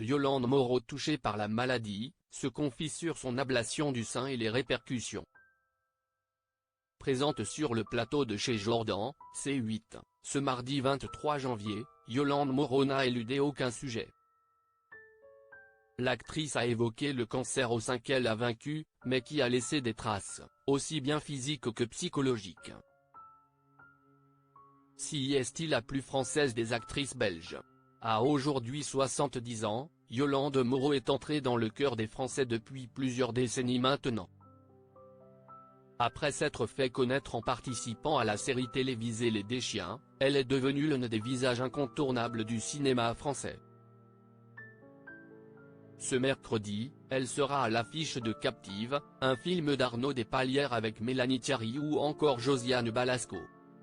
Yolande Moreau touchée par la maladie, se confie sur son ablation du sein et les répercussions. Présente sur le plateau de chez Jordan, C8, ce mardi 23 janvier, Yolande Moreau n'a éludé aucun sujet. L'actrice a évoqué le cancer au sein qu'elle a vaincu, mais qui a laissé des traces, aussi bien physiques que psychologiques. CIST, la plus française des actrices belges. À aujourd'hui 70 ans, Yolande Moreau est entrée dans le cœur des Français depuis plusieurs décennies maintenant. Après s'être fait connaître en participant à la série télévisée Les Deschiens, elle est devenue l'un des visages incontournables du cinéma français. Ce mercredi, elle sera à l'affiche de Captive, un film d'Arnaud Despalières avec Mélanie Thierry ou encore Josiane Balasco.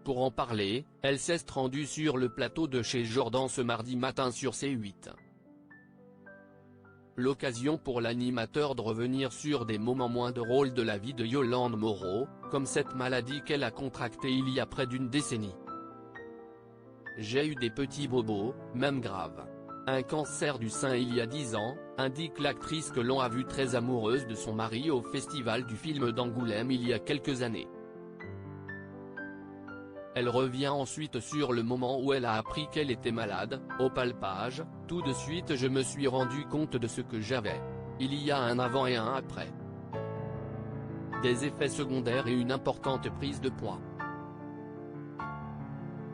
Pour en parler, elle s'est rendue sur le plateau de chez Jordan ce mardi matin sur C8. L'occasion pour l'animateur de revenir sur des moments moins drôles de la vie de Yolande Moreau, comme cette maladie qu'elle a contractée il y a près d'une décennie. J'ai eu des petits bobos, même graves. Un cancer du sein il y a 10 ans, indique l'actrice que l'on a vue très amoureuse de son mari au festival du film d'Angoulême il y a quelques années. Elle revient ensuite sur le moment où elle a appris qu'elle était malade. Au palpage, tout de suite je me suis rendu compte de ce que j'avais. Il y a un avant et un après. Des effets secondaires et une importante prise de poids.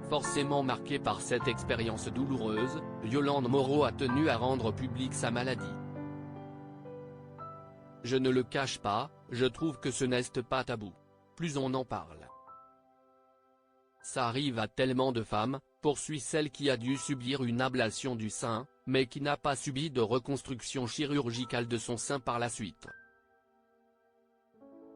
Forcément marquée par cette expérience douloureuse, Yolande Moreau a tenu à rendre publique sa maladie. Je ne le cache pas, je trouve que ce n'est pas tabou. Plus on en parle. Ça arrive à tellement de femmes, poursuit celle qui a dû subir une ablation du sein, mais qui n'a pas subi de reconstruction chirurgicale de son sein par la suite.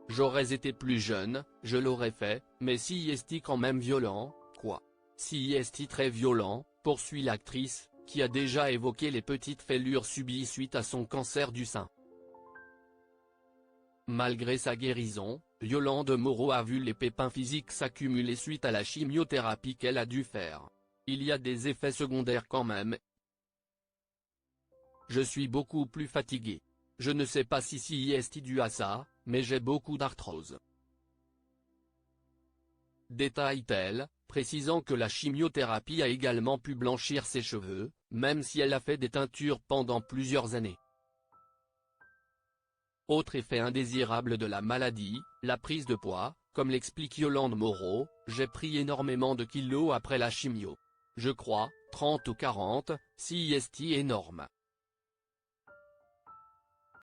J'aurais été plus jeune, je l'aurais fait, mais CIST quand même violent, quoi. CIST très violent, poursuit l'actrice, qui a déjà évoqué les petites fêlures subies suite à son cancer du sein. Malgré sa guérison, Yolande Moreau a vu les pépins physiques s'accumuler suite à la chimiothérapie qu'elle a dû faire. Il y a des effets secondaires quand même. Je suis beaucoup plus fatigué. Je ne sais pas si c'est dû à ça, mais j'ai beaucoup d'arthrose. Détaille-t-elle, précisant que la chimiothérapie a également pu blanchir ses cheveux, même si elle a fait des teintures pendant plusieurs années. Autre effet indésirable de la maladie, la prise de poids, comme l'explique Yolande Moreau, j'ai pris énormément de kilos après la chimio. Je crois, 30 ou 40, CIST énorme.